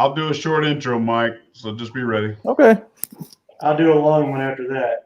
I'll do a short intro, Mike, so just be ready. Okay. I'll do a long one after that.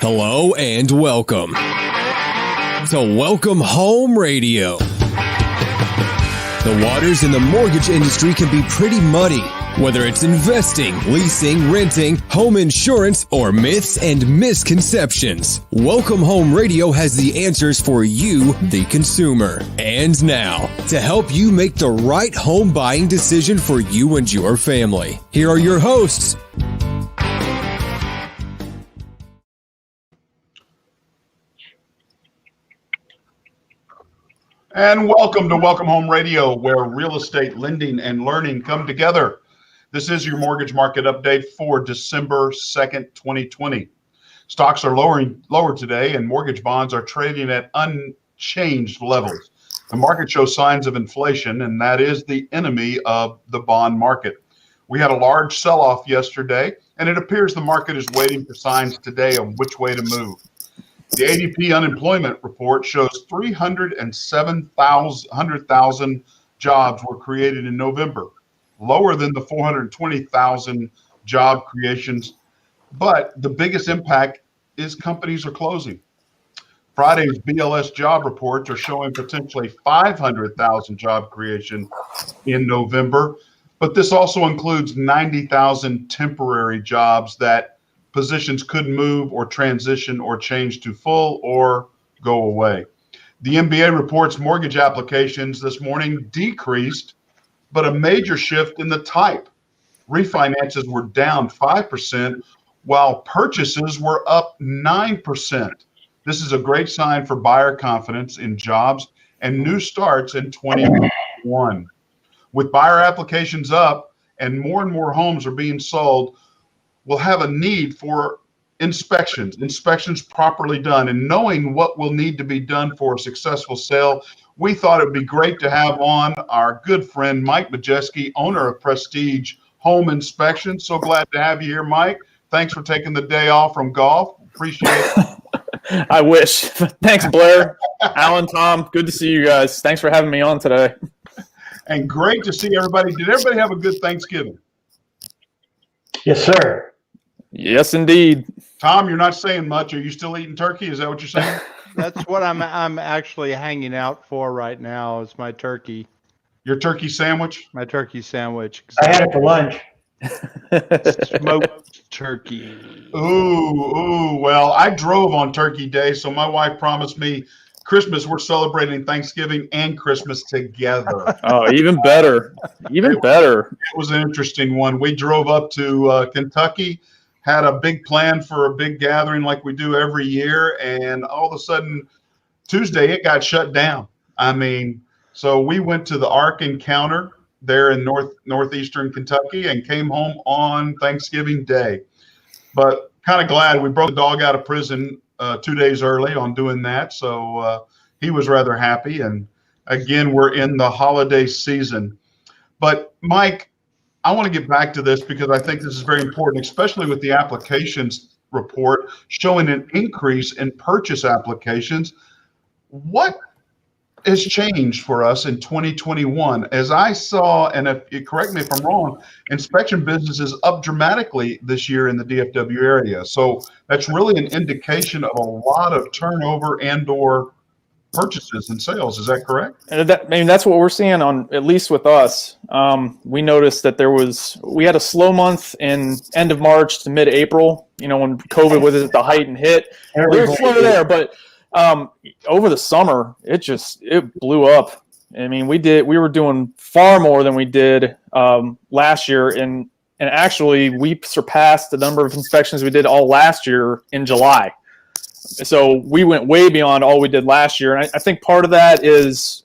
Hello and welcome to Welcome Home Radio. The waters in the mortgage industry can be pretty muddy, whether it's investing, leasing, renting, home insurance, or myths and misconceptions. Welcome Home Radio has the answers for you, the consumer. And now, to help you make the right home buying decision for you and your family, here are your hosts. And welcome to Welcome Home Radio, where real estate lending and learning come together. This is your mortgage market update for December 2nd, 2020. Stocks are lower today, and mortgage bonds are trading at unchanged levels. The market shows signs of inflation, and that is the enemy of the bond market. We had a large sell-off yesterday, and it appears the market is waiting for signs today of which way to move. The ADP unemployment report shows 307,000 jobs were created in November, lower than the 420,000 job creations. But the biggest impact is companies are closing. Friday's BLS job reports are showing potentially 500,000 job creation in November, but this also includes 90,000 temporary jobs that positions could move or transition or change to full or go away. The MBA reports mortgage applications this morning decreased, but a major shift in the type. Refinances were down 5%, while purchases were up 9%. This is a great sign for buyer confidence in jobs and new starts in 2021. With buyer applications up and more homes are being sold, we'll have a need for inspections properly done, and knowing what will need to be done for a successful sale. We thought it would be great to have on our good friend, Mike Majeski, owner of Prestige Home Inspection. So glad to have you here, Mike. Thanks for taking the day off from golf. Appreciate it. I wish. Thanks, Blair, Alan, Tom. Good to see you guys. Thanks for having me on today. And great to see everybody. Did everybody have a good Thanksgiving? Yes, sir. Yes, indeed. Tom, you're not saying much. Are you still eating turkey? Is that what you're saying? That's what I'm actually hanging out for right now is my turkey. Your turkey sandwich? My turkey sandwich. I had it for lunch. Smoked turkey. Ooh. Well, I drove on Turkey Day, so my wife promised me Christmas. We're celebrating Thanksgiving and Christmas together. Oh, even better. Even better. It was an interesting one. We drove up to Kentucky, had a big plan for a big gathering like we do every year, and all of a sudden, Tuesday, it got shut down. So we went to the Ark Encounter there in northeastern Kentucky and came home on Thanksgiving Day. But kind of glad we broke the dog out of prison 2 days early on doing that. So he was rather happy. And again, we're in the holiday season. But Mike, I want to get back to this because I think this is very important, especially with the applications report showing an increase in purchase applications. What has changed for us in 2021? As I saw, and correct me if I'm wrong, inspection business is up dramatically this year in the DFW area. So that's really an indication of a lot of turnover and or purchases and sales. Is that correct? And that's what we're seeing on, at least with us. We noticed that we had a slow month in end of March to mid-April, when COVID was at the height and hit. We were slow there, but over the summer, it blew up. I mean, we were doing far more than we did last year, and actually we surpassed the number of inspections we did all last year in July. So we went way beyond all we did last year. And I think part of that is,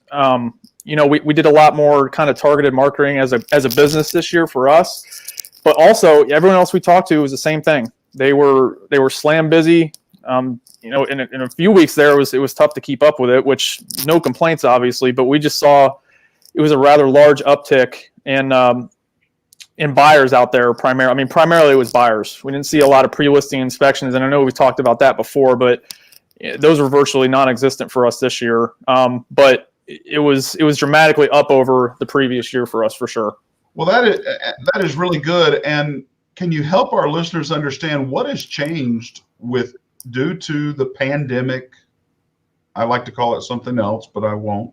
we did a lot more kind of targeted marketing as a business this year for us. But also, everyone else we talked to was the same thing. They were slam busy. In a few weeks there, it was tough to keep up with it, which no complaints, obviously. But we just saw it was a rather large uptick in buyers out there primarily it was buyers. We didn't see a lot of pre-listing inspections, and I know we've talked about that before, but those were virtually non-existent for us this year. But it was dramatically up over the previous year for us, for sure. Well, that is really good. And can you help our listeners understand what has changed due to the pandemic? I like to call it something else, but I won't.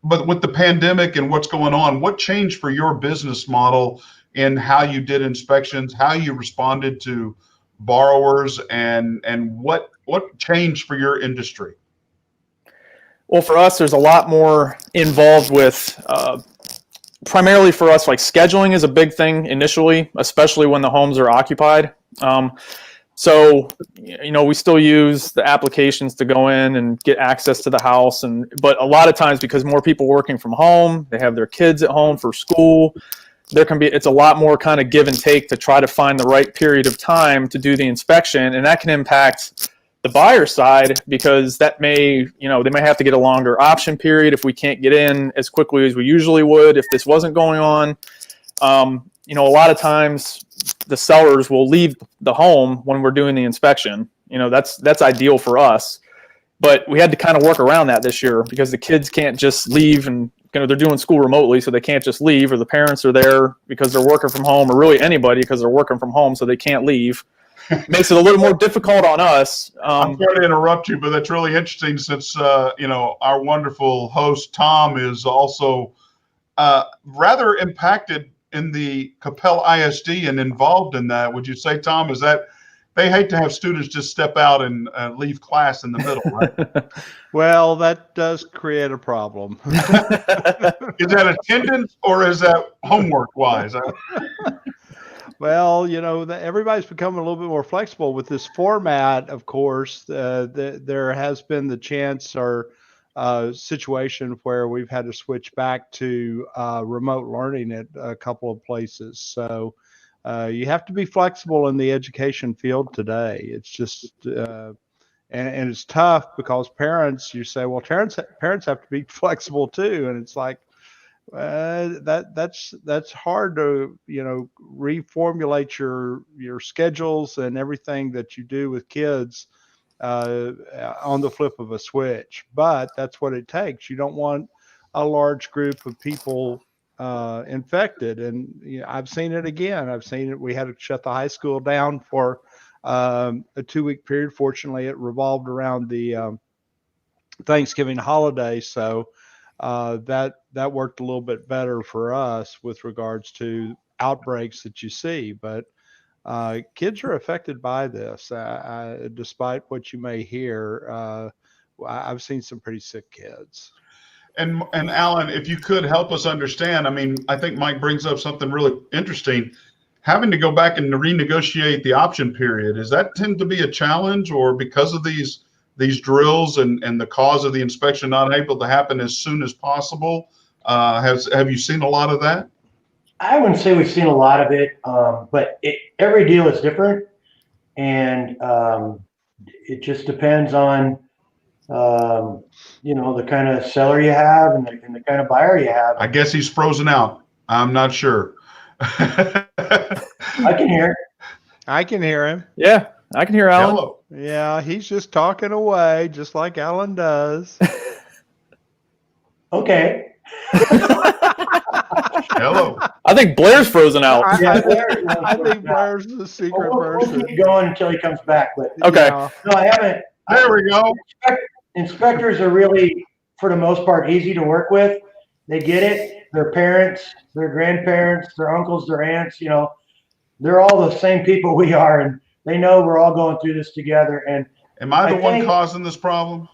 But with the pandemic and what's going on, what changed for your business model in how you did inspections, how you responded to borrowers, and what changed for your industry? Well, for us, there's a lot more involved with, primarily for us, like scheduling is a big thing initially, especially when the homes are occupied. So, we still use the applications to go in and get access to the house. But a lot of times, because more people working from home, they have their kids at home for school, it's a lot more kind of give and take to try to find the right period of time to do the inspection. And that can impact the buyer side, because they may have to get a longer option period if we can't get in as quickly as we usually would if this wasn't going on. A lot of times the sellers will leave the home when we're doing the inspection. That's ideal for us, but we had to kind of work around that this year because the kids can't just leave, and they're doing school remotely, so they can't just leave, or the parents are there because they're working from home, or really anybody because they're working from home, so they can't leave. Makes it a little more difficult on us. I'm sorry to interrupt you, but that's really interesting since, our wonderful host, Tom, is also rather impacted in the Coppell ISD and involved in that. Would you say, Tom, is that they hate to have students just step out and leave class in the middle, right? Well, that does create a problem. Is that attendance or is that homework wise? Well, everybody's becoming a little bit more flexible with this format. Of course, there has been the chance or situation where we've had to switch back to remote learning at a couple of places. So you have to be flexible in the education field today. It's just and it's tough because you say, well, parents have to be flexible too, and it's like that's hard to reformulate your schedules and everything that you do with kids on the flip of a switch. But that's what it takes. You don't want a large group of people infected. And I've seen it again. We had to shut the high school down for a 2-week period. Fortunately, it revolved around the Thanksgiving holiday. So that worked a little bit better for us with regards to outbreaks that you see. But kids are affected by this. Despite what you may hear, I've seen some pretty sick kids. And Alan, if you could help us understand, I think Mike brings up something really interesting. Having to go back and renegotiate the option period, does that tend to be a challenge, or because of these drills and the cause of the inspection not able to happen as soon as possible? Have you seen a lot of that? I wouldn't say we've seen a lot of it, but every deal is different, and it just depends on the kind of seller you have and the kind of buyer you have. I guess he's frozen out. I'm not sure. I can hear. I can hear him. Yeah, I can hear Alan. Hello. Yeah, he's just talking away, just like Alan does. Okay. Hello. I think Blair's frozen out. I think Blair's the secret We'll person. keep going until he comes back. But Okay. Yeah. no, I haven't. There we go. inspectors are really, for the most part, easy to work with. They get it. Their parents, their grandparents, their uncles, their aunts, they're all the same people we are, and they know we're all going through this together. And Am I the I one think- causing this problem?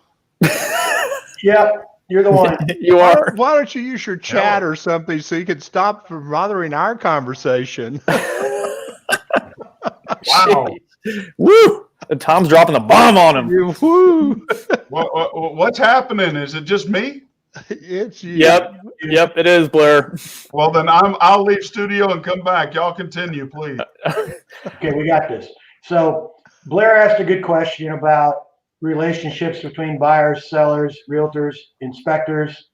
yeah, you're the one. You are. Why don't you use your chat or something so you can stop from bothering our conversation? Wow. Woo! And Tom's dropping the bomb on him. You- Woo! What's happening? Is it just me? It's you. Yep, it is, Blair. Well, then I'll leave studio and come back. Y'all continue, please. Okay, we got this. So Blair asked a good question about relationships between buyers, sellers, realtors, inspectors,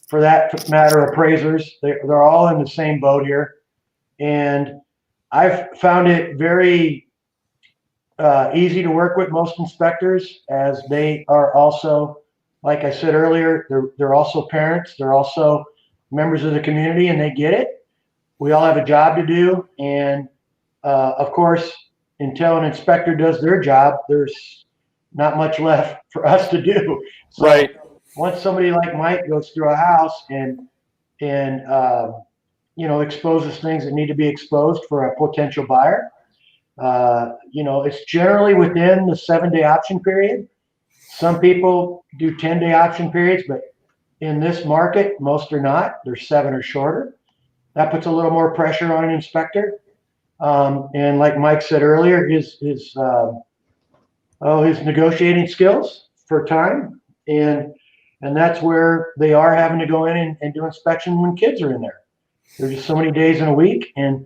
for that matter, appraisers. They're all in the same boat here. And I've found it very easy to work with most inspectors, as they are also, like I said earlier, they're also parents. They're also members of the community, and they get it. We all have a job to do. And of course, until an inspector does their job, there's not much left for us to do. So Right. once somebody like Mike goes through a house and exposes things that need to be exposed for a potential buyer, it's generally within the 7-day option period. Some people do 10-day option periods, but in this market, most are not. They're 7 or shorter. That puts a little more pressure on an inspector. And like Mike said earlier, his negotiating skills for time, and that's where they are having to go in and do inspection when kids are in there. There's just so many days in a week, and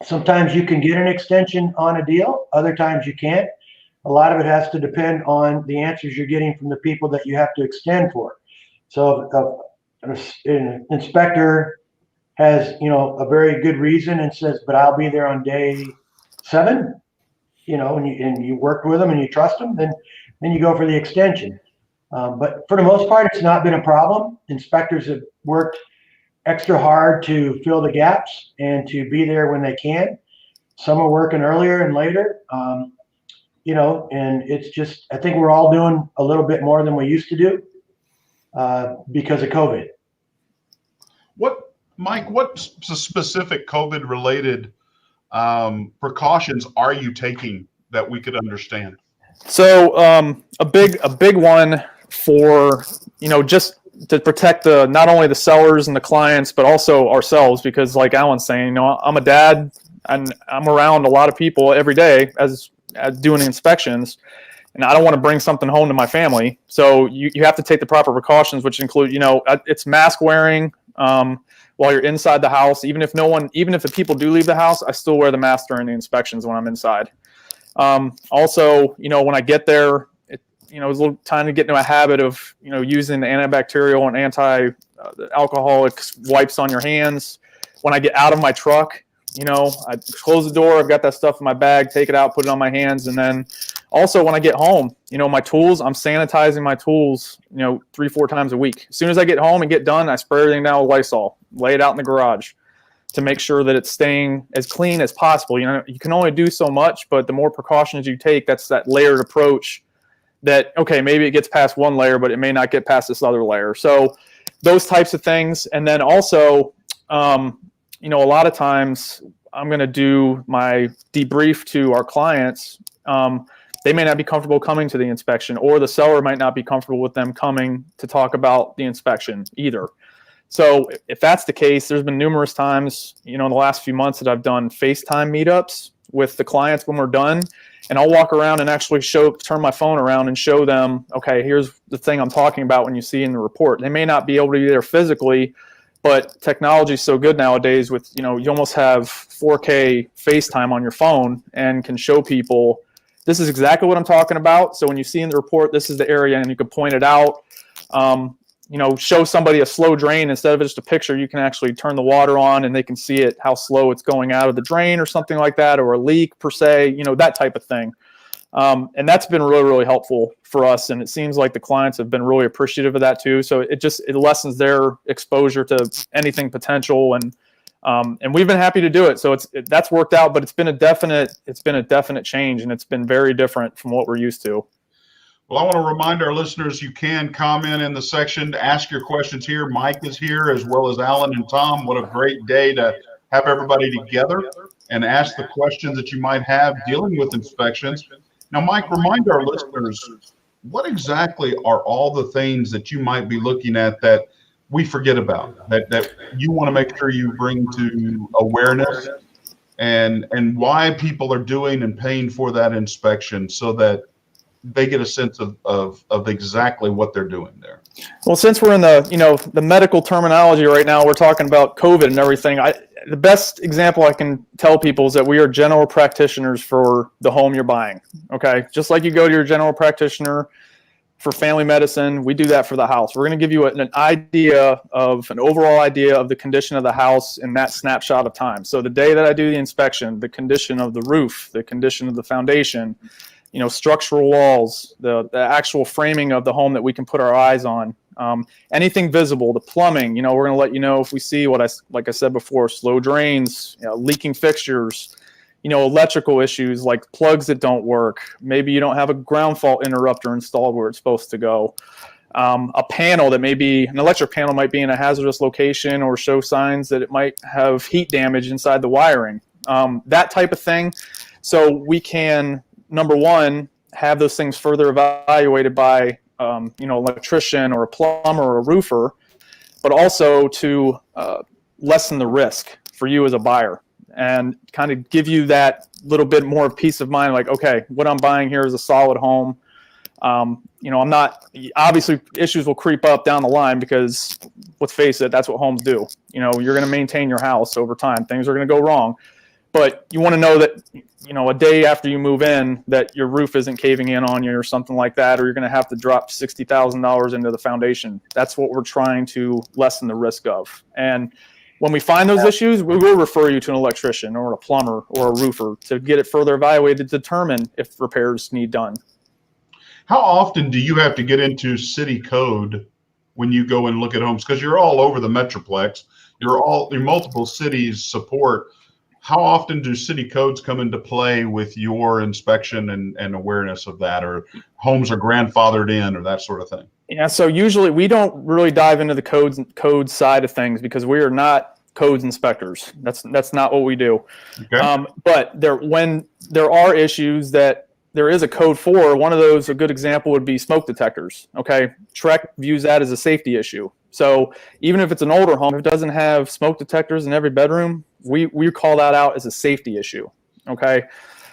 sometimes you can get an extension on a deal, other times you can't. A lot of it has to depend on the answers you're getting from the people that you have to extend for. So an inspector has, a very good reason and says, but I'll be there on day 7, and you work with them and you trust them, then you go for the extension. But for the most part, it's not been a problem. Inspectors have worked extra hard to fill the gaps and to be there when they can. Some are working earlier and later, and it's just, I think we're all doing a little bit more than we used to do because of COVID. Mike, what specific COVID-related precautions are you taking that we could understand? So a big one for, just to protect not only the sellers and the clients, but also ourselves, because like Alan's saying, I'm a dad and I'm around a lot of people every day as doing inspections, and I don't want to bring something home to my family. So you have to take the proper precautions, which include, it's mask wearing while you're inside the house. Even if the people do leave the house, I still wear the mask during the inspections when I'm inside. Also, when I get there, it's a little time to get into a habit of, using the antibacterial and anti-alcoholic wipes on your hands. When I get out of my truck, I close the door, I've got that stuff in my bag, take it out, put it on my hands. And then also when I get home, my tools, I'm sanitizing my tools, 3-4 times a week. As soon as I get home and get done, I spray everything down with Lysol, lay it out in the garage to make sure that it's staying as clean as possible. You can only do so much, but the more precautions you take, that's that layered approach that, okay, maybe it gets past one layer, but it may not get past this other layer. So those types of things. And then also, a lot of times I'm going to do my debrief to our clients. They may not be comfortable coming to the inspection, or the seller might not be comfortable with them coming to talk about the inspection either. So if that's the case, there's been numerous times, in the last few months that I've done FaceTime meetups with the clients when we're done, and I'll walk around and actually turn my phone around and show them, okay, here's the thing I'm talking about when you see in the report. They may not be able to be there physically, but technology is so good nowadays with, you almost have 4K FaceTime on your phone and can show people, this is exactly what I'm talking about. So when you see in the report, this is the area, and you can point it out. Show somebody a slow drain instead of just a picture. You can actually turn the water on and they can see it, how slow it's going out of the drain or something like that, or a leak per se, that type of thing. And that's been really, really helpful for us. And it seems like the clients have been really appreciative of that too. So it lessens their exposure to anything potential. And we've been happy to do it. So that's worked out, but it's been a definite change, and it's been very different from what we're used to. Well, I want to remind our listeners you can comment in the section to ask your questions here. Mike is here as well as Alan and Tom. What a great day to have everybody together and ask the questions that you might have dealing with inspections. Now, Mike, remind our listeners, what exactly are all the things that you might be looking at that we forget about, that you want to make sure you bring to awareness, and why people are doing and paying for that inspection so that they get a sense of exactly what they're doing there? Well, since we're in the medical terminology right now, we're talking about COVID and everything. The best example I can tell people is that we are general practitioners for the home you're buying. Okay, just like you go to your general practitioner for family medicine, we do that for the house. We're going to give you an overall idea of the condition of the house in that snapshot of time. So the day that I do the inspection, the condition of the roof, the condition of the foundation, structural walls, the actual framing of the home that we can put our eyes on, anything visible, the plumbing, we're going to let you know if we see like I said before, slow drains, leaking fixtures, electrical issues like plugs that don't work. Maybe you don't have a ground fault interrupter installed where it's supposed to go. A panel that an electric panel might be in a hazardous location or show signs that it might have heat damage inside the wiring, that type of thing. So we can, number one, have those things further evaluated by, electrician or a plumber or a roofer, but also to lessen the risk for you as a buyer and kind of give you that little bit more peace of mind. Like, okay, what I'm buying here is a solid home. I'm not, obviously issues will creep up down the line because let's face it, that's what homes do. You're going to maintain your house over time. Things are going to go wrong. But you want to know that, a day after you move in, that your roof isn't caving in on you or something like that, or you're going to have to drop $60,000 into the foundation. That's what we're trying to lessen the risk of. And when we find those issues, we will refer you to an electrician or a plumber or a roofer to get it further evaluated to determine if repairs need done. How often do you have to get into city code when you go and look at homes? Because you're all over the Metroplex. Your multiple cities support. How often do city codes come into play with your inspection and awareness of that, or homes are grandfathered in or that sort of thing? Yeah, so usually we don't really dive into the code side of things because we are not codes inspectors. That's not what we do. Okay. But when there are issues that there is a code for, one of those, a good example would be smoke detectors. Okay, TREC views that as a safety issue. So even if it's an older home, if it doesn't have smoke detectors in every bedroom, we call that out as a safety issue. Okay.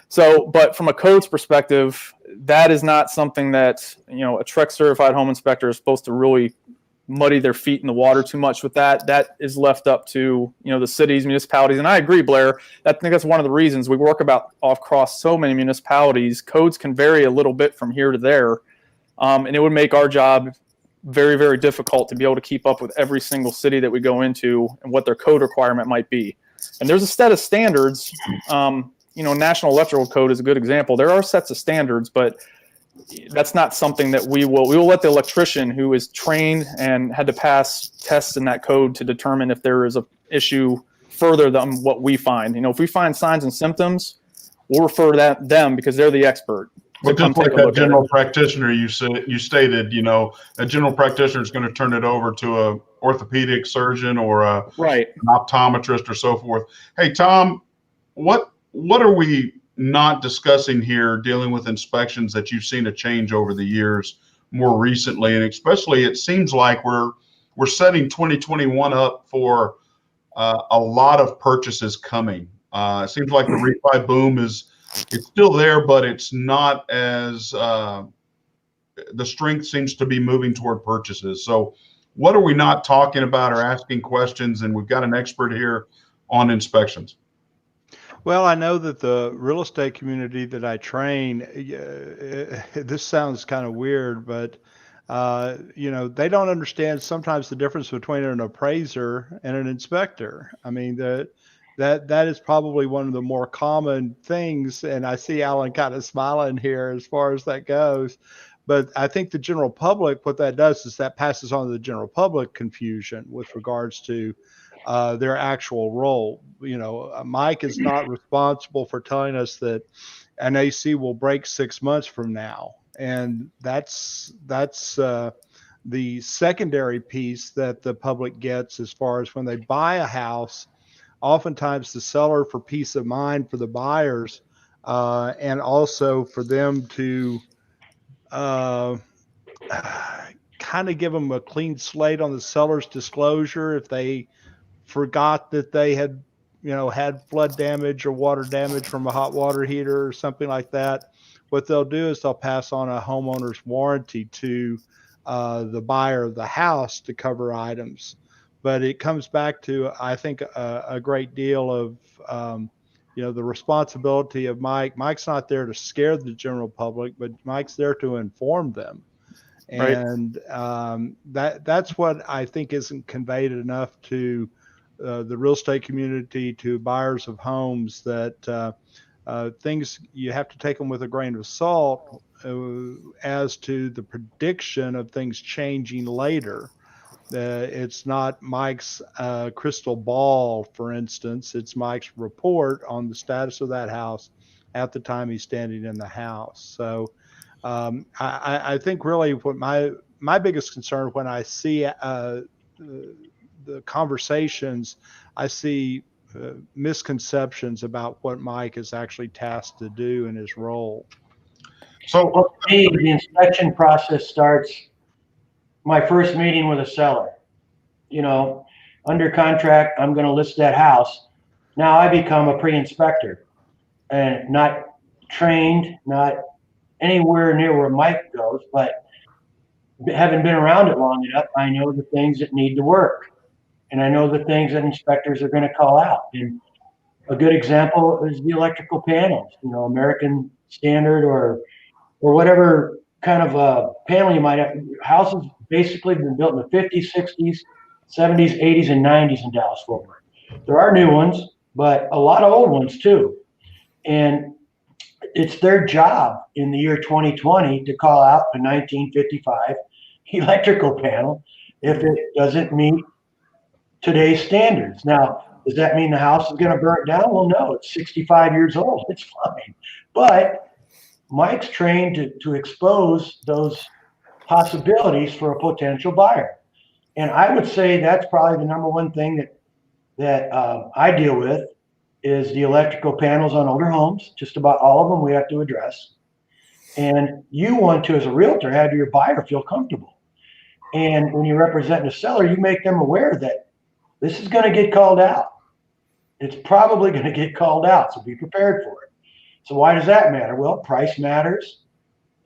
So, but from a codes perspective, that is not something that, a TREC certified home inspector is supposed to really muddy their feet in the water too much with that. That is left up to, the cities, municipalities. And I agree, Blair, I think that's one of the reasons we work across so many municipalities. Codes can vary a little bit from here to there. And it would make our job very, very difficult to be able to keep up with every single city that we go into and what their code requirement might be. And there's a set of standards. National Electrical Code is a good example. There are sets of standards, but that's not something that we will let the electrician who is trained and had to pass tests in that code to determine if there is an issue further than what we find. If we find signs and symptoms, we'll refer them because they're the expert. Well, just like that general practitioner you stated, a general practitioner is going to turn it over to a orthopedic surgeon or an optometrist or so forth. Hey, Tom, what are we not discussing here dealing with inspections that you've seen a change over the years more recently? And especially it seems like we're setting 2021 up for a lot of purchases coming. It seems like the refi boom it's still there, but it's not as the strength seems to be moving toward purchases. So what are we not talking about or asking questions? And we've got an expert here on inspections. Well, I know that the real estate community that I train, this sounds kind of weird, but they don't understand sometimes the difference between an appraiser and an inspector. I mean, that is probably one of the more common things. And I see Alan kind of smiling here as far as that goes. But I think the general public, what that does is that passes on to the general public confusion with regards to their actual role. Mike is not responsible for telling us that an AC will break 6 months from now. And that's the secondary piece that the public gets as far as when they buy a house. Oftentimes the seller, for peace of mind for the buyers, and also for them to kind of give them a clean slate on the seller's disclosure if they forgot that they had, had flood damage or water damage from a hot water heater or something like that. What they'll do is they'll pass on a homeowner's warranty to the buyer of the house to cover items. But it comes back to, I think, a great deal of, the responsibility of Mike. Mike's not there to scare the general public, but Mike's there to inform them. Right. And that's what I think isn't conveyed enough to the real estate community, to buyers of homes, that things, you have to take them with a grain of salt as to the prediction of things changing later. It's not Mike's crystal ball, for instance. It's Mike's report on the status of that house at the time he's standing in the house. So I think really what my biggest concern when I see the conversations, I see misconceptions about what Mike is actually tasked to do in his role. So Well, for me, the inspection process starts my first meeting with a seller. Under contract, I'm going to list that house. Now I become a pre-inspector, and not trained, not anywhere near where Mike goes, but having been around it long enough, I know the things that need to work, and I know the things that inspectors are going to call out. And a good example is the electrical panels, American Standard or whatever kind of a panel you might have. Houses basically been built in the 50s, 60s, 70s, 80s, and 90s in Dallas-Fort Worth. There are new ones, but a lot of old ones too. And it's their job in the year 2020 to call out a 1955 electrical panel if it doesn't meet today's standards. Now, does that mean the house is going to burn down? Well, no, it's 65 years old. It's fine. But Mike's trained to expose those possibilities for a potential buyer. And I would say that's probably the number one thing that I deal with is the electrical panels on older homes. Just about all of them we have to address. And you want to, as a realtor, have your buyer feel comfortable. And when you're representing a seller, you make them aware that this is going to get called out. It's probably going to get called out, so be prepared for it. So why does that matter? Well, price matters.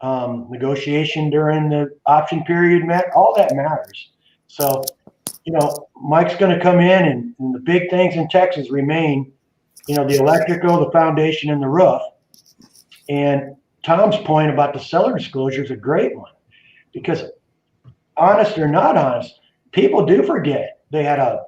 Negotiation during the option period, all that matters. So, Mike's going to come in, and the big things in Texas remain, the electrical, the foundation, and the roof. And Tom's point about the seller disclosure is a great one, because honest or not honest, people do forget they had a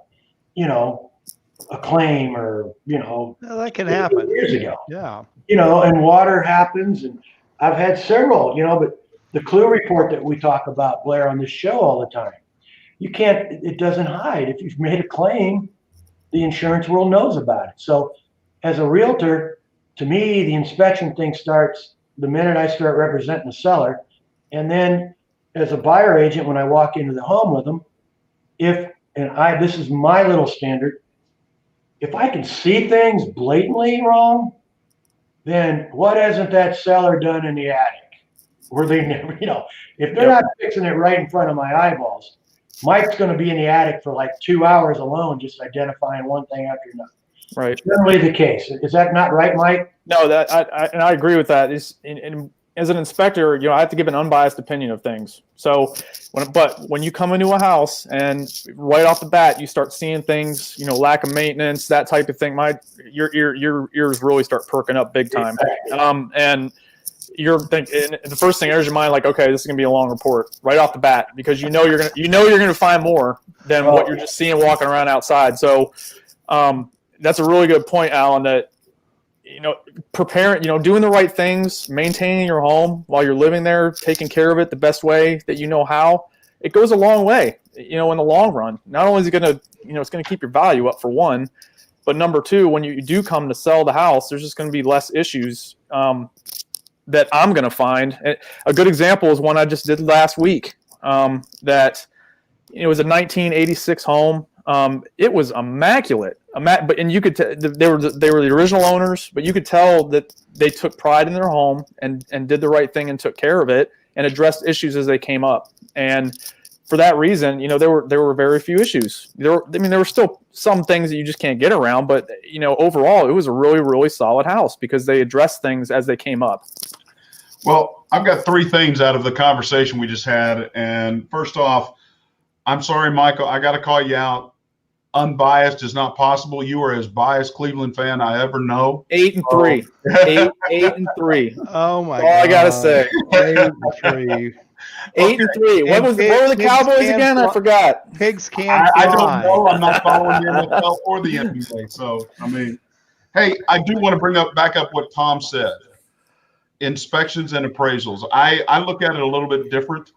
claim or, that can happen years ago. Yeah. And water happens, and I've had several, but the Clue report that we talk about, Blair, on this show all the time, it doesn't hide. If you've made a claim, the insurance world knows about it. So as a realtor, to me, the inspection thing starts the minute I start representing the seller. And then as a buyer agent, when I walk into the home with them, this is my little standard, if I can see things blatantly wrong, then what hasn't that seller done in the attic? Where they never, if they're not fixing it right in front of my eyeballs, Mike's going to be in the attic for like 2 hours alone, just identifying one thing after another. Right. Generally the case. Is that not right, Mike? No, I agree with that. As an inspector, I have to give an unbiased opinion of things. So, when you come into a house and right off the bat you start seeing things, lack of maintenance, that type of thing, your ears really start perking up big time. And you're thinking, the first thing enters your mind, like, okay, this is gonna be a long report right off the bat, because you're gonna find more than what you're just seeing walking around outside. So, that's a really good point, Alan. That preparing, doing the right things, maintaining your home while you're living there, taking care of it the best way that you know how, it goes a long way, in the long run. Not only is it going to, it's going to keep your value up for one, but number two, when you do come to sell the house, there's just going to be less issues. that I'm going to find. A good example is one I just did last week. That it was a 1986 home. It was immaculate. But you could they were the original owners, but you could tell that they took pride in their home and did the right thing and took care of it and addressed issues as they came up. And for that reason, there were very few issues. There were still some things that you just can't get around, but overall, it was a really, really solid house because they addressed things as they came up. Well, I've got three things out of the conversation we just had. And first off, I'm sorry, Michael, I got to call you out. Unbiased is not possible. You are as biased Cleveland fan I ever know. 8-3. 8-3. Oh my God! All I gotta say. 8-3. 8-3. What were the Cowboys again? I forgot. Pigs can't I don't fly. know. I'm not following the NFL or the NBA. So hey, I do want to back up what Tom said. Inspections and appraisals. I look at it a little bit different.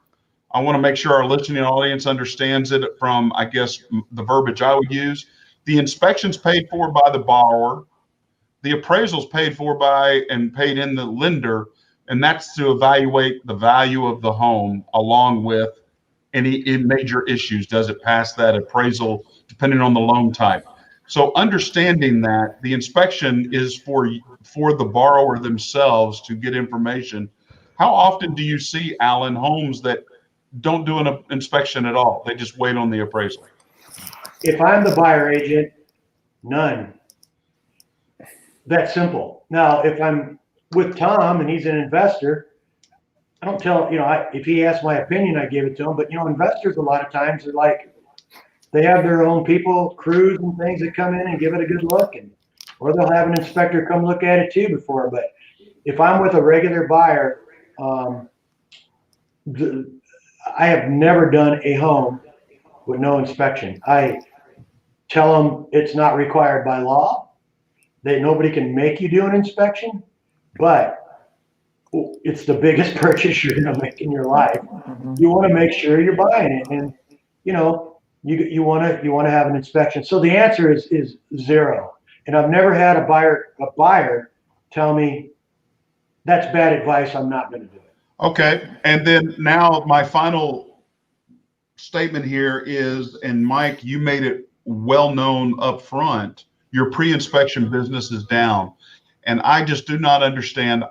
I want to make sure our listening audience understands it from, I guess, the verbiage I would use. The inspections paid for by the borrower, the appraisals paid for by and paid in the lender, and that's to evaluate the value of the home along with any major issues. Does it pass that appraisal depending on the loan type? So understanding that the inspection is for the borrower themselves to get information. How often do you see, Alan, homes that don't do an inspection at all? They just wait on the appraisal. If I'm the buyer agent, none. That's simple. Now, if I'm with Tom and he's an investor, I don't tell, if he asks my opinion, I give it to him. But, investors a lot of times are like, they have their own people, crews and things that come in and give it a good look. Or they'll have an inspector come look at it too before. But if I'm with a regular buyer, I have never done a home with no inspection. I tell them it's not required by law, that nobody can make you do an inspection, but it's the biggest purchase you're going to make in your life. You want to make sure you're buying it, and you want to have an inspection. So the answer is zero. And I've never had a buyer tell me that's bad advice, I'm not going to do it. Okay. And then now my final statement here is, and Mike, you made it well known up front, your pre-inspection business is down. And I just do not understand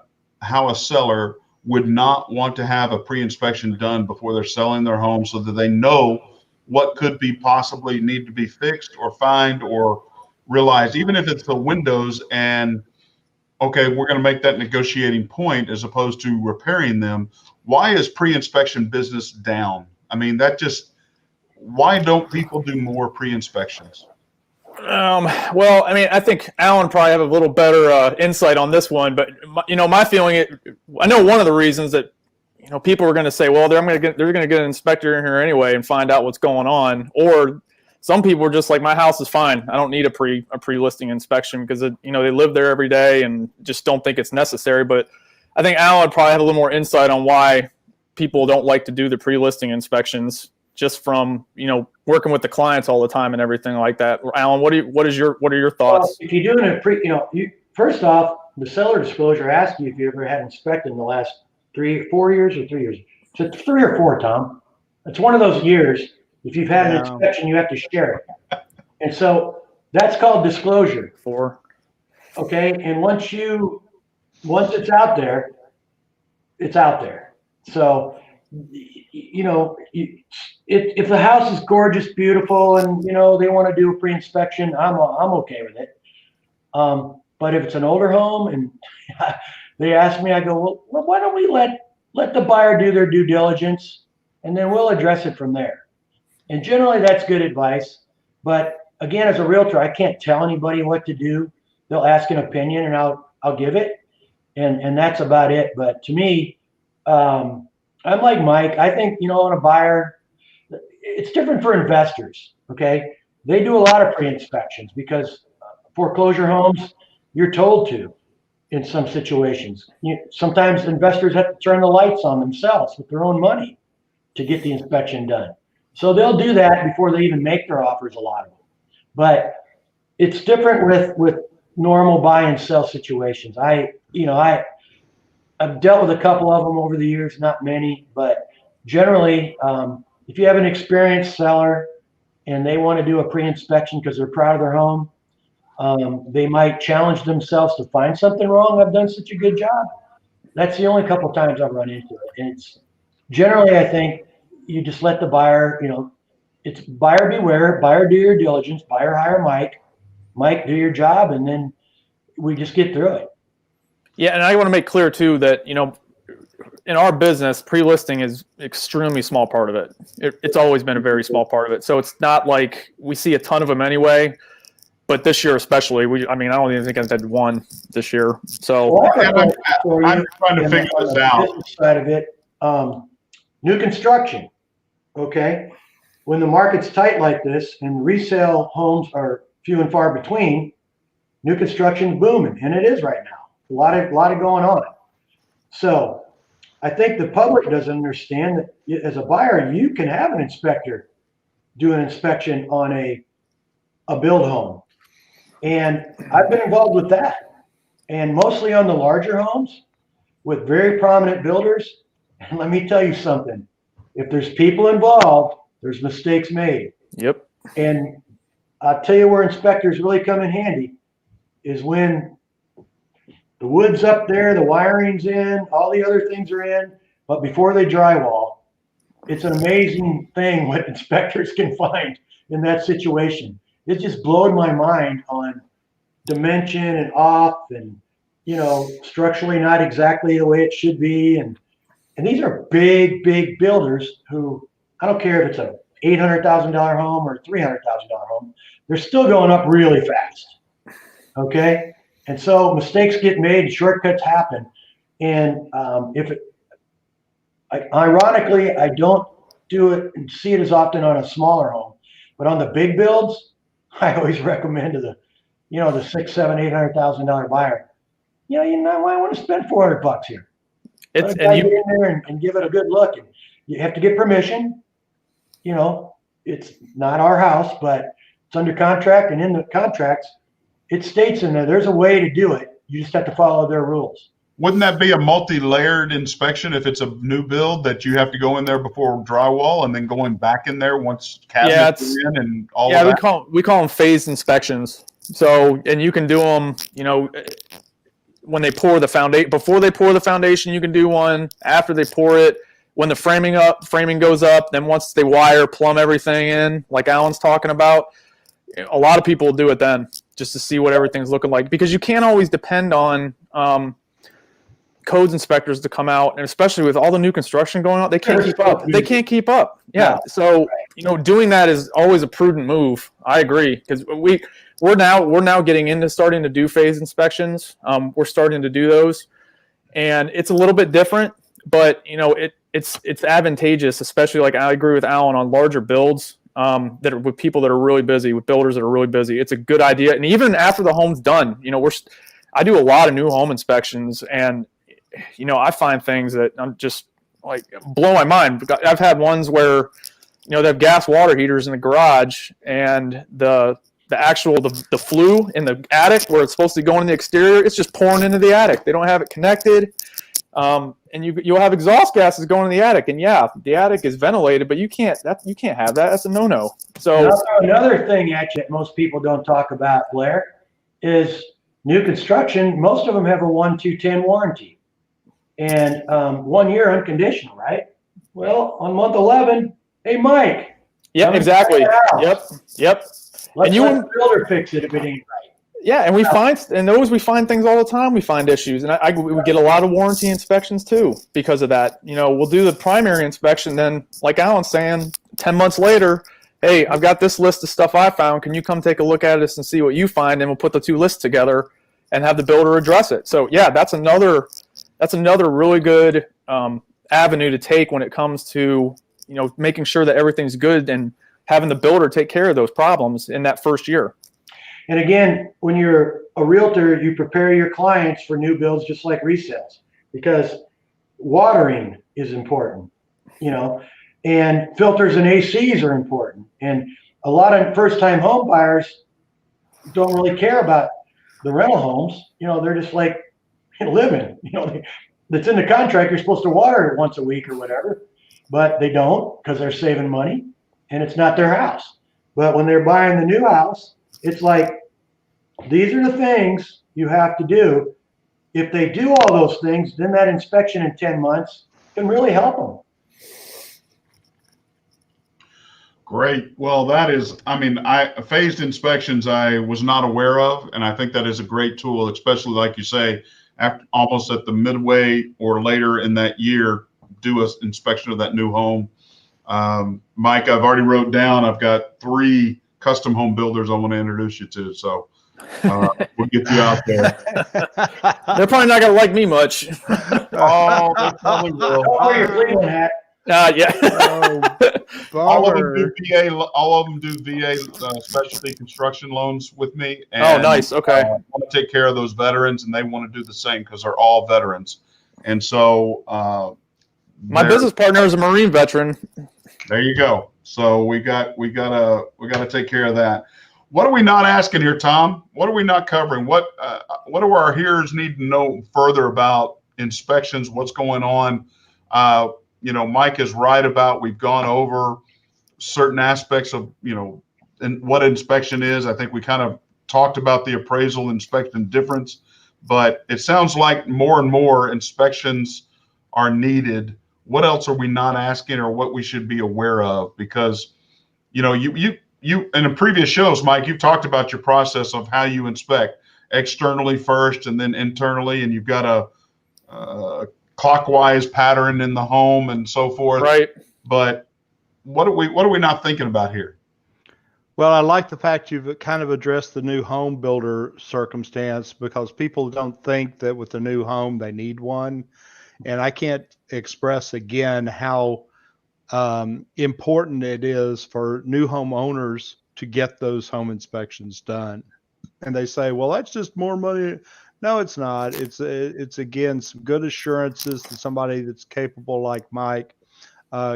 how a seller would not want to have a pre-inspection done before they're selling their home so that they know what could be possibly need to be fixed or find or realized, even if it's the windows and okay, we're going to make that negotiating point as opposed to repairing them. Why is pre-inspection business down? Why don't people do more pre-inspections? Well, I think Alan probably have a little better insight on this one, but my feeling, I know one of the reasons that people are going to say, well, they're going to get an inspector in here anyway and find out what's going on, or some people are just like, my house is fine, I don't need a pre-listing inspection because they live there every day and just don't think it's necessary. But I think Alan would probably have a little more insight on why people don't like to do the pre-listing inspections, just from working with the clients all the time and everything like that. Alan, what are your thoughts? Well, if you're doing first off, the seller disclosure asks you if you ever had inspected in the last 4 years or 3 years. So 3 or 4, Tom. It's one of those years. If you've had an inspection, you have to share it. And so that's called disclosure. 4. Okay. And once it's out there, it's out there. So, if the house is gorgeous, beautiful, and, they want to do a pre-inspection, I'm okay with it. But if it's an older home and they ask me, I go, well, why don't we let the buyer do their due diligence and then we'll address it from there. And generally that's good advice. But again, as a realtor, I can't tell anybody what to do. They'll ask an opinion and I'll give it. And that's about it. But to me, I'm like Mike. I think, on a buyer, it's different for investors. Okay. They do a lot of pre-inspections because foreclosure homes, you're told to in some situations. Sometimes investors have to turn the lights on themselves with their own money to get the inspection done. So they'll do that before they even make their offers, a lot of them. But it's different with normal buy and sell situations. I've dealt with a couple of them over the years, not many, but generally, if you have an experienced seller and they want to do a pre-inspection because they're proud of their home, they might challenge themselves to find something wrong. I've done such a good job. That's the only couple times I've run into it. And it's generally, I think you just let the buyer, it's buyer beware, buyer do your diligence, buyer hire Mike, Mike do your job, and then we just get through it. Yeah, and I want to make clear too that in our business, pre-listing is extremely small part of it. It's always been a very small part of it. So it's not like we see a ton of them anyway. But this year especially, I don't even think I've had one this year. So Well, I'm trying to figure this out. Business side of it, new construction. Okay, when the market's tight like this and resale homes are few and far between, new construction's booming, and it is right now. A lot of going on. So I think the public doesn't understand that as a buyer, you can have an inspector do an inspection on a build home. And I've been involved with that, and mostly on the larger homes with very prominent builders. And let me tell you something, if there's people involved, there's mistakes made. Yep. And I'll tell you where inspectors really come in handy is when the wood's up there, the wiring's in, all the other things are in, but before they drywall, it's an amazing thing what inspectors can find in that situation. It just blowed my mind on dimension and off and, structurally not exactly the way it should be. And these are big, big builders who, I don't care if it's a $800,000 home or $300,000 home, they're still going up really fast. Okay. And so mistakes get made and shortcuts happen. And ironically, I don't do it and see it as often on a smaller home, but on the big builds, I always recommend to the $600,000, $700,000, $800,000 buyer, I want to spend $400 here. It's get in there and give it a good look. And you have to get permission. It's not our house, but it's under contract, and in the contracts, it states in there's a way to do it. You just have to follow their rules. Wouldn't that be a multi-layered inspection if it's a new build that you have to go in there before drywall and then going back in there once cabinets are in and all of that? Yeah, we call them phased inspections. So, and you can do them, when they pour the foundation, before they pour the foundation, you can do one. After they pour it, when the framing goes up, then once they wire, plumb everything in, like Alan's talking about, a lot of people will do it then just to see what everything's looking like, because you can't always depend on codes inspectors to come out, and especially with all the new construction going on, they can't keep up. They can't keep up. Yeah. So, doing that is always a prudent move. I agree, because we're now getting into starting to do phase inspections. We're starting to do those, and it's a little bit different, but it's advantageous, especially like I agree with Alan on larger builds that are with people that are really busy, with builders that are really busy. It's a good idea, and even after the home's done, I do a lot of new home inspections, and I find things that I'm just like blow my mind. I've had ones where they have gas water heaters in the garage, and the flue in the attic where it's supposed to go in the exterior, it's just pouring into the attic. They don't have it connected. And you'll have exhaust gases going in the attic, and the attic is ventilated, but you can't have that. That's a no-no. So another thing actually that most people don't talk about, Blair, is new construction. Most of them have a 1-2-10 warranty, and 1 year unconditional, right? Well, on month 11, hey Mike. Yeah, exactly. Yep. Let the builder fix it if it ain't right. Yeah, and we find things all the time. We find issues, and we get a lot of warranty inspections too because of that. We'll do the primary inspection, then, like Alan's saying, 10 months later, hey, I've got this list of stuff I found. Can you come take a look at this and see what you find? And we'll put the two lists together and have the builder address it. So yeah, that's another really good avenue to take when it comes to making sure that everything's good and having the builder take care of those problems in that first year. And again, when you're a realtor, you prepare your clients for new builds just like resales, because watering is important, and filters and ACs are important. And a lot of first-time home buyers don't really care about the rental homes. They're just like living, that's in the contract, you're supposed to water it once a week or whatever, but they don't because they're saving money and it's not their house. But when they're buying the new house, it's like, these are the things you have to do. If they do all those things, then that inspection in 10 months can really help them. Great. Well, that is, I mean, phased inspections I was not aware of, and I think that is a great tool, especially like you say, after almost at the midway or later in that year, do an inspection of that new home. Mike, I've already wrote down, I've got 3 custom home builders I want to introduce you to. So we'll get you out there. They're probably not going to like me much. Oh, they probably will. Don't wear your Cleveland hat. Yeah. All of them do VA. All of them do VA specialty construction loans with me. And, Oh, nice. Okay. I want to take care of those veterans, and they want to do the same because they're all veterans. And so My business partner is a Marine veteran. there you go. So we gotta take care of that. What are we not asking here, Tom? What are we not covering? What do our hearers need to know further about inspections? What's going on? Mike is right about we've gone over certain aspects of, and what inspection is. I think we kind of talked about the appraisal inspection difference, but it sounds like more and more inspections are needed. What else are we not asking, or what we should be aware of? Because, you in the previous shows, Mike, you've talked about your process of how you inspect externally first and then internally, and you've got a clockwise pattern in the home and so forth. Right. But what are we not thinking about here? Well, I like the fact you've kind of addressed the new home builder circumstance, because people don't think that with the new home they need one. And I can't express again how important it is for new home owners to get those home inspections done. And they say, well, that's just more money. No, it's not. It's again, some good assurances to somebody that's capable like Mike,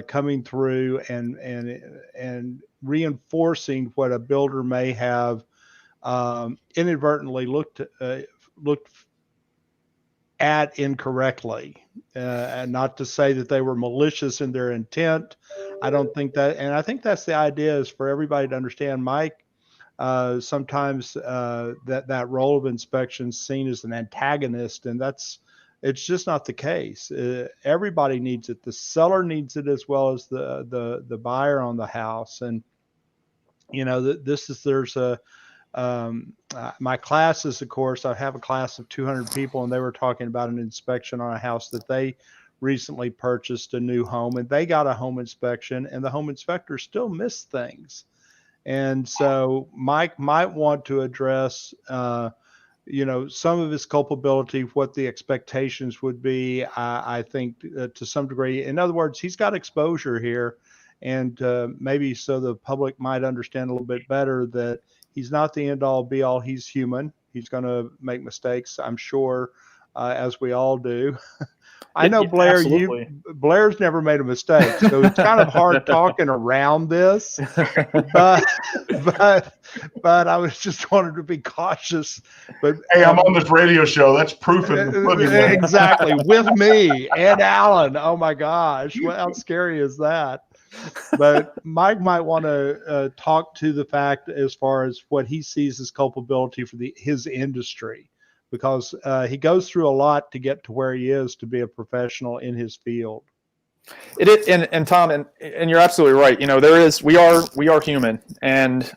coming through and reinforcing what a builder may have inadvertently looked at incorrectly, and not to say that they were malicious in their intent. I don't think that, and I think that's the idea, is for everybody to understand, Mike, sometimes that role of inspection is seen as an antagonist, and it's just not the case. Everybody needs it. The seller needs it as well as the buyer on the house. And there's my classes, of course, I have a class of 200 people, and they were talking about an inspection on a house that they recently purchased, a new home, and they got a home inspection, and the home inspector still missed things. And so Mike might want to address, some of his culpability, what the expectations would be. I think to some degree, in other words, he's got exposure here, and maybe so the public might understand a little bit better that he's not the end all be all. He's human. He's going to make mistakes, I'm sure, as we all do. I know, Blair, Absolutely. Blair's never made a mistake, so it's kind of hard talking around this, but I was just wanted to be cautious. But Hey, I'm on this radio show. That's proof in the pudding. exactly, with me and Alan. Oh my gosh, how scary is that? But Mike might want to talk to the fact as far as what he sees as culpability for his industry, because he goes through a lot to get to where he is to be a professional in his field. It is, and Tom, and you're absolutely right. We are human, and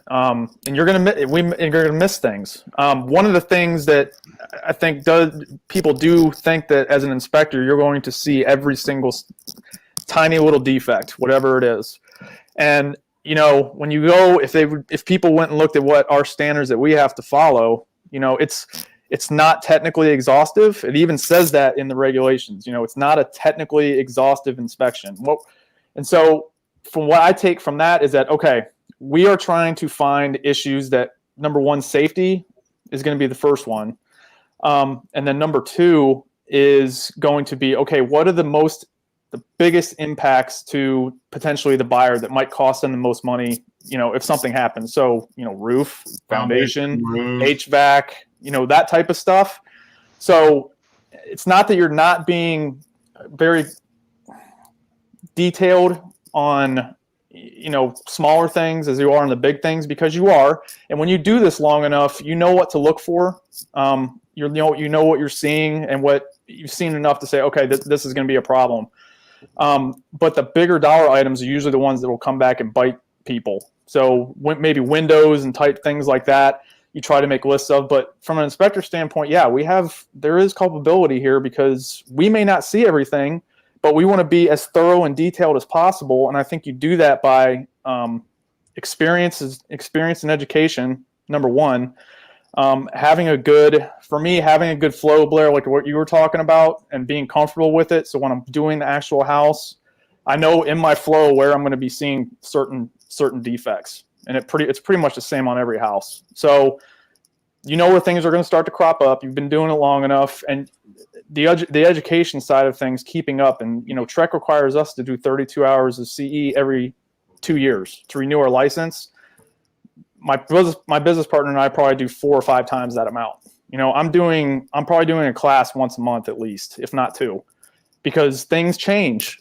you're gonna miss things. One of the things that I think people do think that as an inspector you're going to see every single tiny little defect, whatever it is. And when you go, if people went and looked at what our standards that we have to follow, it's not technically exhaustive. It even says that in the regulations. It's not a technically exhaustive inspection. And so from what I take from that is that, okay, we are trying to find issues that, number one, safety is going to be the first one. And then number two is going to be, okay, what are the biggest impacts to potentially the buyer that might cost them the most money, if something happens. So, roof, foundation, roof. HVAC, that type of stuff. So, it's not that you're not being very detailed on, smaller things as you are on the big things, because you are. And when you do this long enough, you know what to look for. You know what you're seeing and what you've seen enough to say, okay, this is going to be a problem. But the bigger dollar items are usually the ones that will come back and bite people. So maybe windows and type things like that, you try to make lists of. But from an inspector standpoint, yeah, there is culpability here, because we may not see everything, but we want to be as thorough and detailed as possible. And I think you do that by experience and education, number one. Having a good flow, Blair, like what you were talking about, and being comfortable with it. So when I'm doing the actual house, I know in my flow where I'm going to be seeing certain defects, and it's pretty much the same on every house. So you know where things are going to start to crop up. You've been doing it long enough, and the education side of things, keeping up. And Trek requires us to do 32 hours of CE every 2 years to renew our license. My business partner and I probably do 4 or 5 times that amount. I'm probably doing a class once a month at least, if not 2, because things change.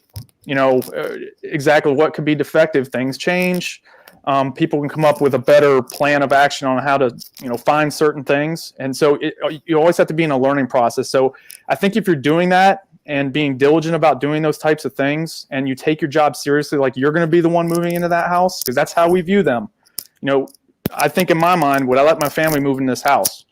Exactly what could be defective. Things change. People can come up with a better plan of action on how to, find certain things. And so you always have to be in a learning process. So I think if you're doing that and being diligent about doing those types of things, and you take your job seriously, like you're going to be the one moving into that house, because that's how we view them. I think in my mind, would I let my family move in this house?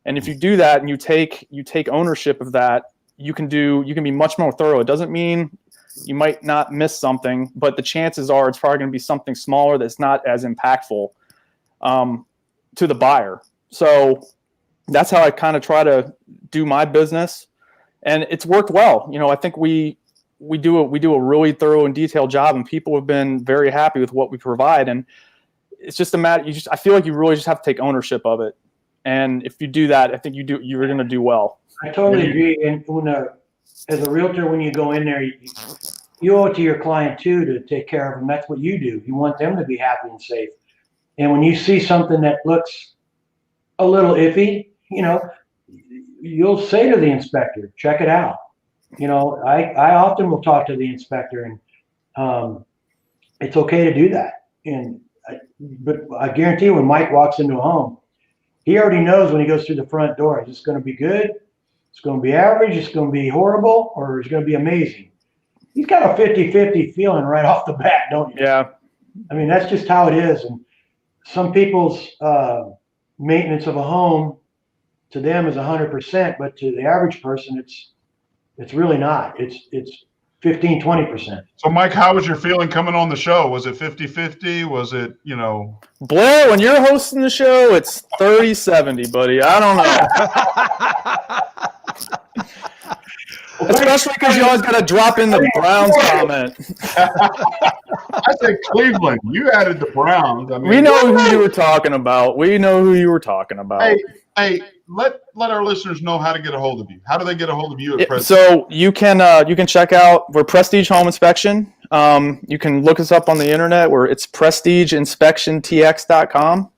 And if you do that and you take ownership of that, you can be much more thorough. It doesn't mean you might not miss something, but the chances are it's probably going to be something smaller that's not as impactful to the buyer. So that's how I kind of try to do my business, and it's worked well. I think we do a really thorough and detailed job, and people have been very happy with what we provide. And it's just a matter. I feel like you really just have to take ownership of it, and if you do that, I think you're going to do well. I totally agree. And as a realtor, when you go in there, you owe it to your client too to take care of them. That's what you do. You want them to be happy and safe. And when you see something that looks a little iffy, you'll say to the inspector, check it out. I often will talk to the inspector, and it's okay to do that. But I guarantee when Mike walks into a home, he already knows when he goes through the front door, is this going to be good? It's going to be average, it's going to be horrible, or it's going to be amazing. He's got a 50-50 feeling right off the bat, don't you? Yeah. I mean, that's just how it is. And some people's maintenance of a home to them is 100%, but to the average person, it's really not. It's 15-20%. So, Mike, how was your feeling coming on the show? Was it 50-50? Was it, Blair, when you're hosting the show, it's 30-70, buddy. I don't know. Especially because you always got to drop in the Browns comment. I said Cleveland. You added the Browns. I mean, we know who you were talking about. Hey, let our listeners know how to get a hold of you. How do they get a hold of you at Prestige? So you can check out, we're Prestige Home Inspection. You can look us up on the internet where it's prestigeinspectiontx.com.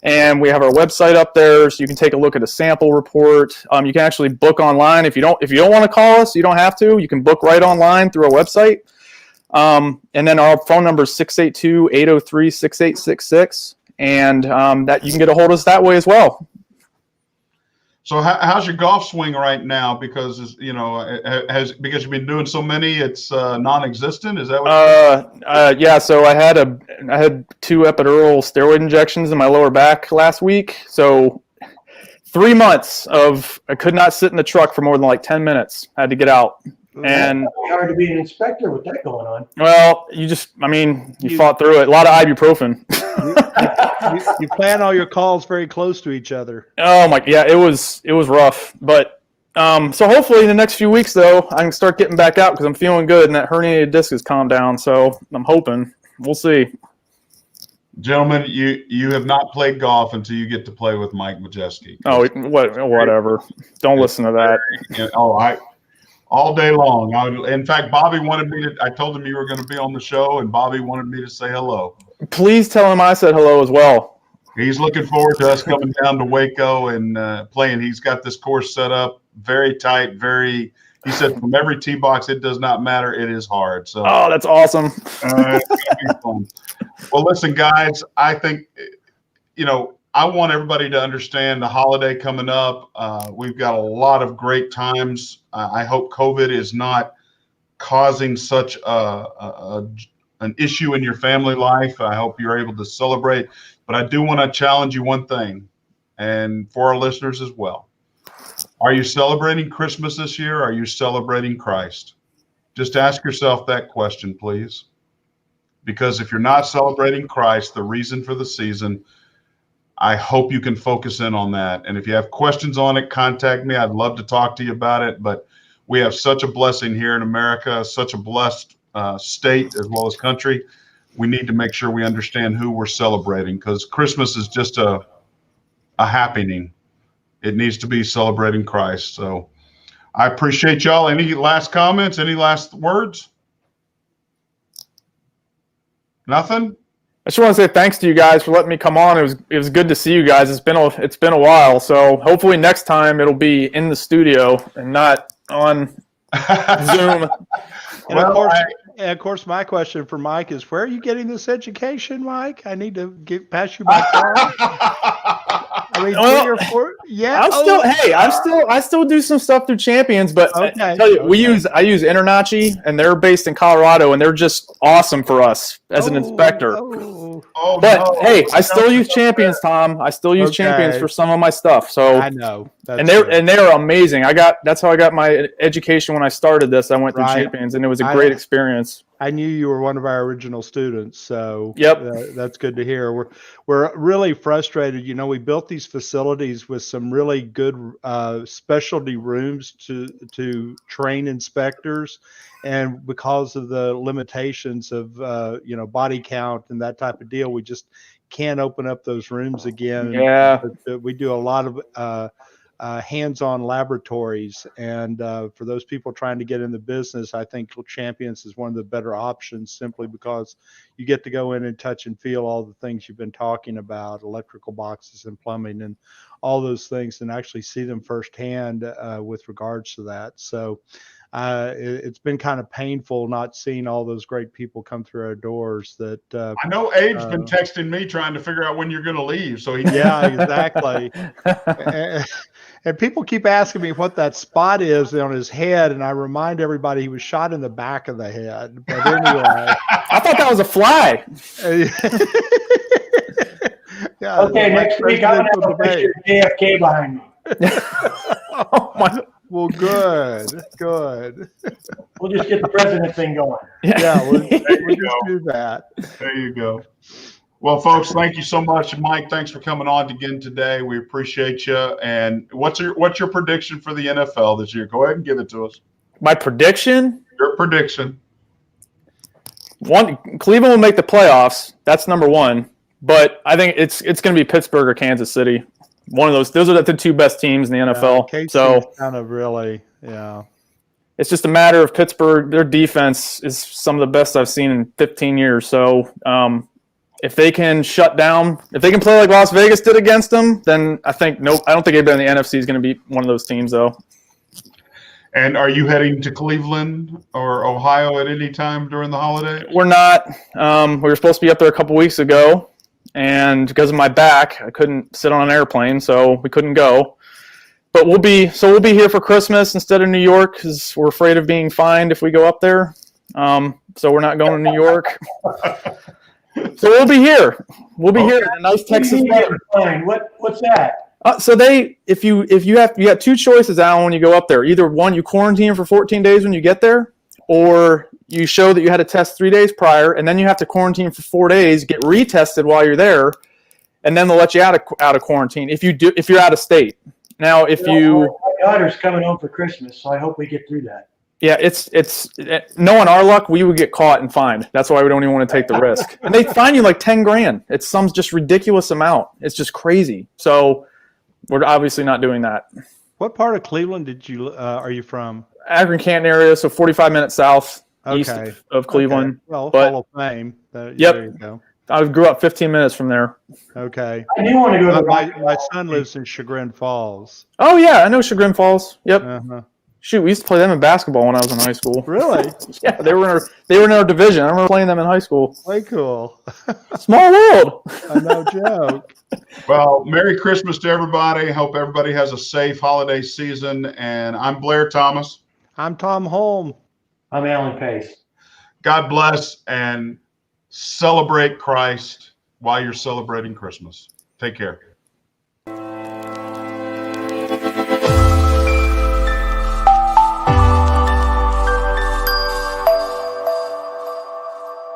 And we have our website up there, so you can take a look at a sample report. You can actually book online. If you don't want to call us, you don't have to. You can book right online through our website. And then our phone number is 682-803-6866. And that you can get a hold of us that way as well. So how's your golf swing right now? Because because you've been doing so many, it's non-existent. Is that what? Yeah. So I had 2 epidural steroid injections in my lower back last week. So 3 months I could not sit in the truck for more than like 10 minutes. I had to get out. And it's hard to be an inspector with that going on. Well, you fought through it. A lot of ibuprofen. You plan all your calls very close to each other. Oh my, yeah, it was rough. But so hopefully in the next few weeks though, I can start getting back out because I'm feeling good and that herniated disc has calmed down. So I'm hoping. We'll see. Gentlemen, you have not played golf until you get to play with Mike Majeski. Oh, whatever. Don't listen to that. All day long. In fact, Bobby wanted me to. I told him you were going to be on the show, and Bobby wanted me to say hello. Please tell him I said hello as well. He's looking forward to us coming down to Waco and playing. He's got this course set up very tight, he said from every tee box, it does not matter. It is hard. So, Oh, that's awesome. it's gonna be fun. Well, listen, guys, I think, I want everybody to understand the holiday coming up. We've got a lot of great times. I hope COVID is not causing such an issue in your family life. I hope you're able to celebrate. But I do want to challenge you one thing, and for our listeners as well. Are you celebrating Christmas this year? Are you celebrating Christ? Just ask yourself that question, please. Because if you're not celebrating Christ, the reason for the season, I hope you can focus in on that. And if you have questions on it, contact me. I'd love to talk to you about it. But we have such a blessing here in America, such a blessed state as well as country. We need to make sure we understand who we're celebrating, because Christmas is just a happening. It needs to be celebrating Christ. So I appreciate y'all. Any last comments? Any last words? Nothing? I just want to say thanks to you guys for letting me come on. It was good to see you guys. It's been a while. So hopefully next time it'll be in the studio and not on Zoom. And of course, my question for Mike is, where are you getting this education, Mike? I need to pass you my card. I mean, 3 or 4. Yeah. I still do some stuff through Champions, but Okay. I tell you, I use Internachi, and they're based in Colorado, and they're just awesome for us as an inspector. But hey, I still use Champions, Tom. I still use Champions for some of my stuff. So I know. They're amazing. That's how I got my education when I started this. I went through Champions, and it was a great experience. I knew you were one of our original students, so yep, that's good to hear. We're really frustrated. We built these facilities with some really good specialty rooms to train inspectors, and because of the limitations of body count and that type of deal, we just can't open up those rooms again. Yeah, but we do a lot of hands-on laboratories, and for those people trying to get in the business, I think Champions is one of the better options, simply because you get to go in and touch and feel all the things you've been talking about, electrical boxes and plumbing and all those things, and actually see them firsthand with regards to that. So it's been kind of painful not seeing all those great people come through our doors. That I know Abe's been texting me trying to figure out when you're going to leave. So yeah, exactly. And people keep asking me what that spot is on his head, and I remind everybody he was shot in the back of the head. But anyway, I thought that was a fly. Yeah, okay, next week I'm going to have a picture of JFK behind me. Oh my. Well, good. We'll just get the president thing going. Yeah, we'll just do that. There you go. Well, folks, thank you so much. Mike, thanks for coming on again today. We appreciate you. And what's your prediction for the NFL this year? Go ahead and give it to us. My prediction? Your prediction. Cleveland will make the playoffs. That's number one. But I think it's going to be Pittsburgh or Kansas City. One of those. Those are the two best teams in the NFL. So kind of really, yeah. It's just a matter of Pittsburgh. Their defense is some of the best I've seen in 15 years. So if they can shut down, if they can play like Las Vegas did against them, then I don't think anybody in the NFC is going to be one of those teams, though. And are you heading to Cleveland or Ohio at any time during the holiday? We're not. We were supposed to be up there a couple weeks ago, and because of my back, I couldn't sit on an airplane, so we couldn't go. But we'll be here for Christmas instead of New York, because we're afraid of being fined if we go up there. So we're not going to New York. So we'll be here. We'll be here in a nice Texas weather. What's that? So if you got two choices, Alan, when you go up there. Either one, you quarantine for 14 days when you get there, or you show that you had a test 3 days prior, and then you have to quarantine for 4 days, get retested while you're there, and then they'll let you out of quarantine if you're out of state. Now, my daughter's coming home for Christmas, so I hope we get through that. Yeah, it's knowing our luck, we would get caught and fined. That's why we don't even want to take the risk. And they fine you like $10,000. It's some just ridiculous amount. It's just crazy. So we're obviously not doing that. What part of Cleveland are you from? Akron Canton area, so 45 minutes south east of Cleveland. Okay. Well, but, Hall of Fame. Yep. There you go. I grew up 15 minutes from there. Okay. I do want to go to My son lives in Chagrin Falls. Oh yeah, I know Chagrin Falls. Yep. Uh-huh. Shoot, we used to play them in basketball when I was in high school. Really? Yeah, they were in our division. I remember playing them in high school. Way cool. Small world. No joke. Well, Merry Christmas to everybody. Hope everybody has a safe holiday season. And I'm Blair Thomas. I'm Tom Holm. I'm Alan Pace. God bless and celebrate Christ while you're celebrating Christmas. Take care.